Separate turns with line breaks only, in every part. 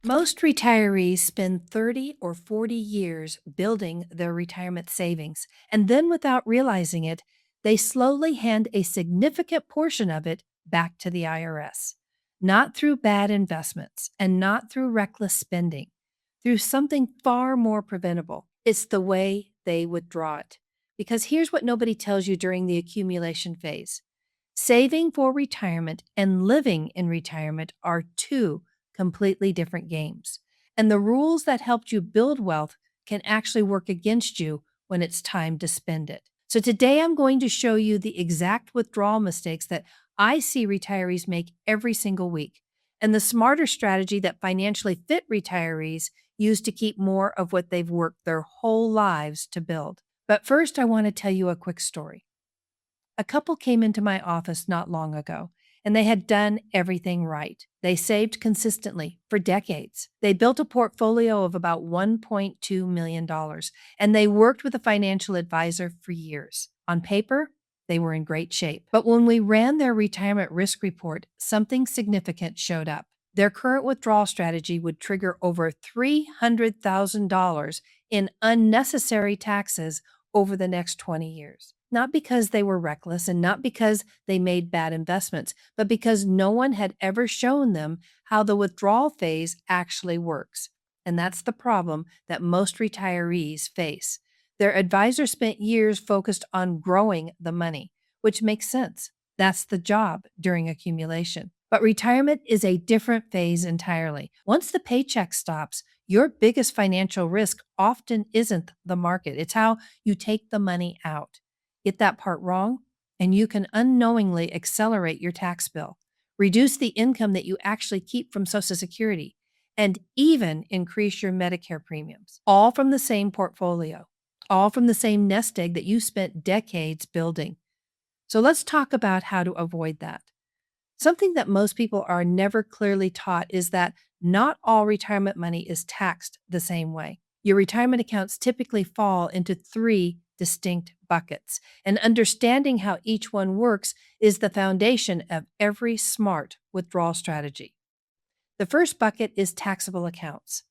Most retirees spend 30 or 40 years building their retirement savings, and then without realizing it, they slowly hand a significant portion of it back to the IRS. Not through bad investments and not through reckless spending, through something far more preventable. It's the way they withdraw it. Because here's what nobody tells you during the accumulation phase: saving for retirement and living in retirement are two completely different games. And the rules that helped you build wealth can actually work against you when it's time to spend it. So today I'm going to show you the exact withdrawal mistakes that I see retirees make every single week, and the smarter strategy that financially fit retirees use to keep more of what they've worked their whole lives to build. But first, I want to tell you a quick story. A couple came into my office not long ago, and they had done everything right. They saved consistently for decades. They built a portfolio of about $1.2 million, and they worked with a financial advisor for years. On paper, they were in great shape. But when we ran their retirement risk report, something significant showed up. Their current withdrawal strategy would trigger over $300,000 in unnecessary taxes over the next 20 years. Not because they were reckless and not because they made bad investments, but because no one had ever shown them how the withdrawal phase actually works. And that's the problem that most retirees face. Their advisor spent years focused on growing the money, which makes sense. That's the job during accumulation. But retirement is a different phase entirely. Once the paycheck stops, your biggest financial risk often isn't the market. It's how you take the money out. Get that part wrong, and you can unknowingly accelerate your tax bill, reduce the income that you actually keep from Social Security, and even increase your Medicare premiums, all from the same portfolio, all from the same nest egg that you spent decades building. So let's talk about how to avoid that. Something that most people are never clearly taught is that not all retirement money is taxed the same way. Your retirement accounts typically fall into three distinct buckets, and understanding how each one works is the foundation of every smart withdrawal strategy. The first bucket is taxable accounts.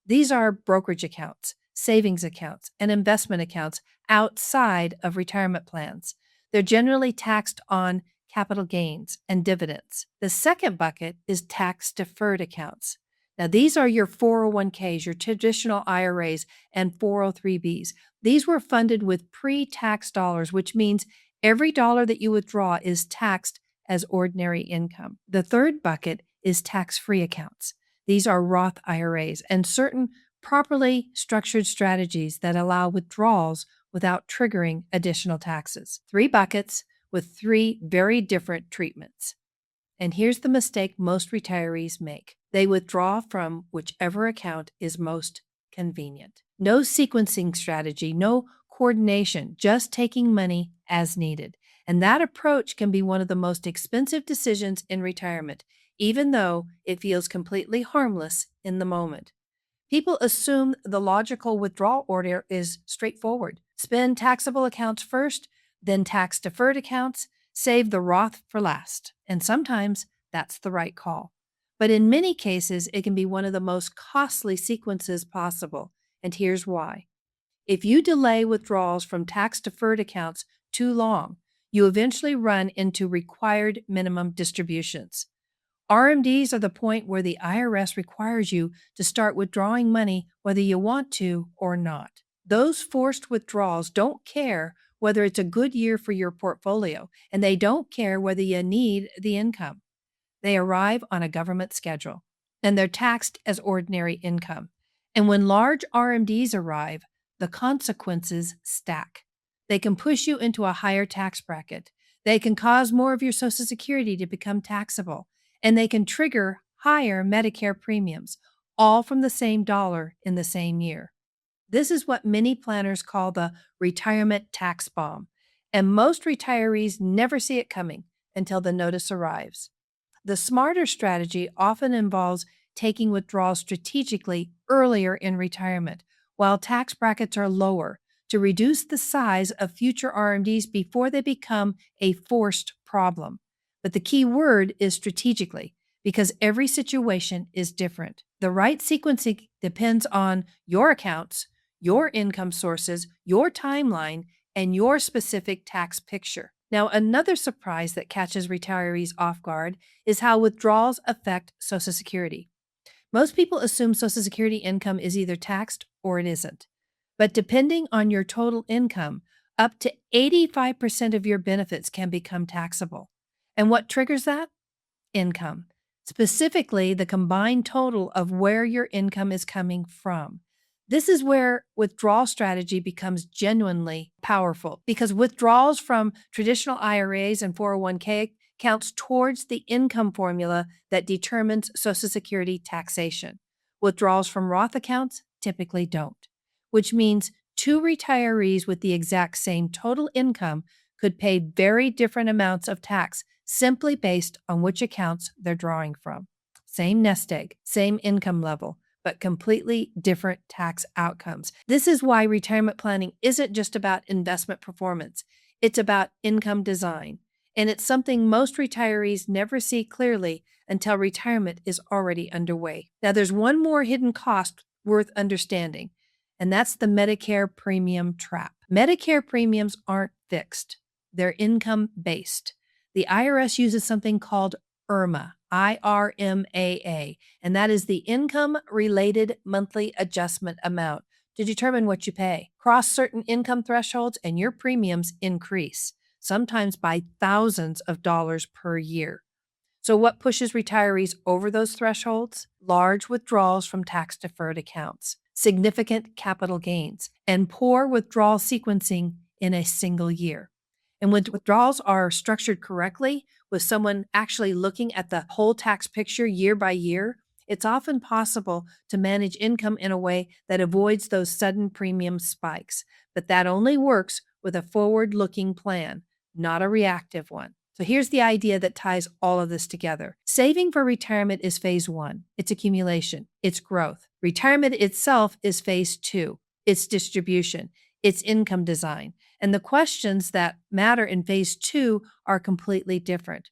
These are brokerage accounts, savings accounts, and investment accounts outside of retirement plans. They're generally taxed on capital gains and dividends. The second bucket is tax-deferred accounts. Now, these are your 401ks, your traditional IRAs, and 403bs. These were funded with pre-tax dollars, which means every dollar that you withdraw is taxed as ordinary income. The third bucket is tax-free accounts. These are Roth IRAs and certain properly structured strategies that allow withdrawals without triggering additional taxes. Three buckets with three very different treatments. And here's the mistake most retirees make. They withdraw from whichever account is most convenient. No sequencing strategy, no coordination, just taking money as needed. And that approach can be one of the most expensive decisions in retirement, even though it feels completely harmless in the moment. People assume the logical withdrawal order is straightforward. Spend taxable accounts first, then tax-deferred accounts, save the Roth for last. And sometimes that's the right call. But in many cases, it can be one of the most costly sequences possible. And here's why. If you delay withdrawals from tax-deferred accounts too long, you eventually run into required minimum distributions. RMDs are the point where the IRS requires you to start withdrawing money whether you want to or not. Those forced withdrawals don't care whether it's a good year for your portfolio, and they don't care whether you need the income. They arrive on a government schedule, and they're taxed as ordinary income. And when large RMDs arrive, the consequences stack. They can push you into a higher tax bracket. They can cause more of your Social Security to become taxable, and they can trigger higher Medicare premiums, all from the same dollar in the same year. This is what many planners call the retirement tax bomb, and most retirees never see it coming until the notice arrives. The smarter strategy often involves taking withdrawals strategically earlier in retirement, while tax brackets are lower, to reduce the size of future RMDs before they become a forced problem. But the key word is strategically, because every situation is different. The right sequencing depends on your accounts, your income sources, your timeline, and your specific tax picture. Now, another surprise that catches retirees off guard is how withdrawals affect Social Security. Most people assume Social Security income is either taxed or it isn't. But depending on your total income, up to 85% of your benefits can become taxable. And what triggers that? Income, specifically the combined total of where your income is coming from. This is where withdrawal strategy becomes genuinely powerful because withdrawals from traditional IRAs and 401k counts towards the income formula that determines Social Security taxation. Withdrawals from Roth accounts typically don't, which means two retirees with the exact same total income could pay very different amounts of tax simply based on which accounts they're drawing from. Same nest egg, same income level, but completely different tax outcomes. This is why retirement planning isn't just about investment performance. It's about income design. And it's something most retirees never see clearly until retirement is already underway. Now, there's one more hidden cost worth understanding, and that's the Medicare premium trap. Medicare premiums aren't fixed. They're income-based. The IRS uses something called IRMAA, IRMAA, and that is the income-related monthly adjustment amount to determine what you pay. Cross certain income thresholds and your premiums increase, sometimes by thousands of dollars per year. So what pushes retirees over those thresholds? Large withdrawals from tax-deferred accounts, significant capital gains, and poor withdrawal sequencing in a single year. And when withdrawals are structured correctly, with someone actually looking at the whole tax picture year by year, it's often possible to manage income in a way that avoids those sudden premium spikes. But that only works with a forward-looking plan, not a reactive one. So here's the idea that ties all of this together. Saving for retirement is phase one. It's accumulation. It's growth. Retirement itself is phase two. It's distribution. It's income design. And the questions that matter in phase two are completely different.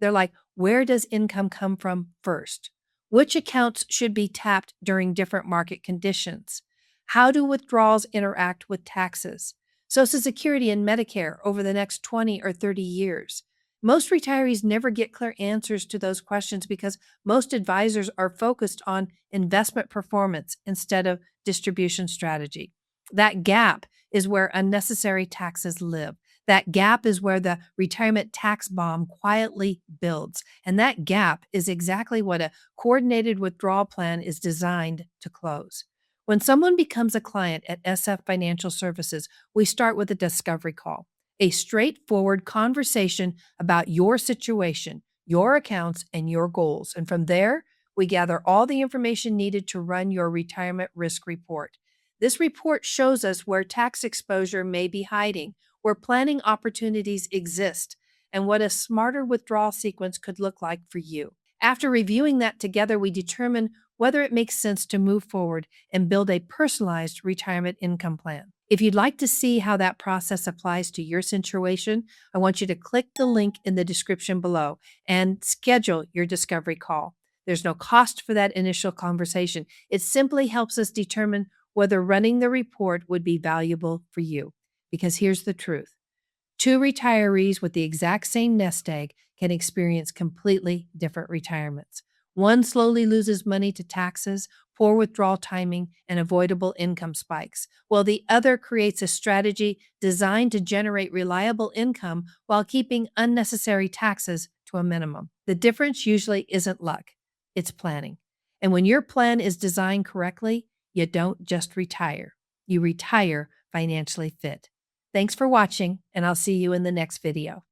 They're like, where does income come from first? Which accounts should be tapped during different market conditions? How do withdrawals interact with taxes? Social Security and Medicare over the next 20 or 30 years. Most retirees never get clear answers to those questions because most advisors are focused on investment performance instead of distribution strategy. That gap is where unnecessary taxes live. That gap is where the retirement tax bomb quietly builds. And that gap is exactly what a coordinated withdrawal plan is designed to close. When someone becomes a client at SF Financial Services, we start with a discovery call, a straightforward conversation about your situation, your accounts, and your goals. And from there, we gather all the information needed to run your retirement risk report. This report shows us where tax exposure may be hiding, where planning opportunities exist, and what a smarter withdrawal sequence could look like for you. After reviewing that together, we determine whether it makes sense to move forward and build a personalized retirement income plan. If you'd like to see how that process applies to your situation, I want you to click the link in the description below and schedule your discovery call. There's no cost for that initial conversation. It simply helps us determine whether running the report would be valuable for you. Because here's the truth. Two retirees with the exact same nest egg can experience completely different retirements. One slowly loses money to taxes, poor withdrawal timing, and avoidable income spikes, while the other creates a strategy designed to generate reliable income while keeping unnecessary taxes to a minimum. The difference usually isn't luck, it's planning. And when your plan is designed correctly, you don't just retire. You retire financially fit. Thanks for watching, and I'll see you in the next video.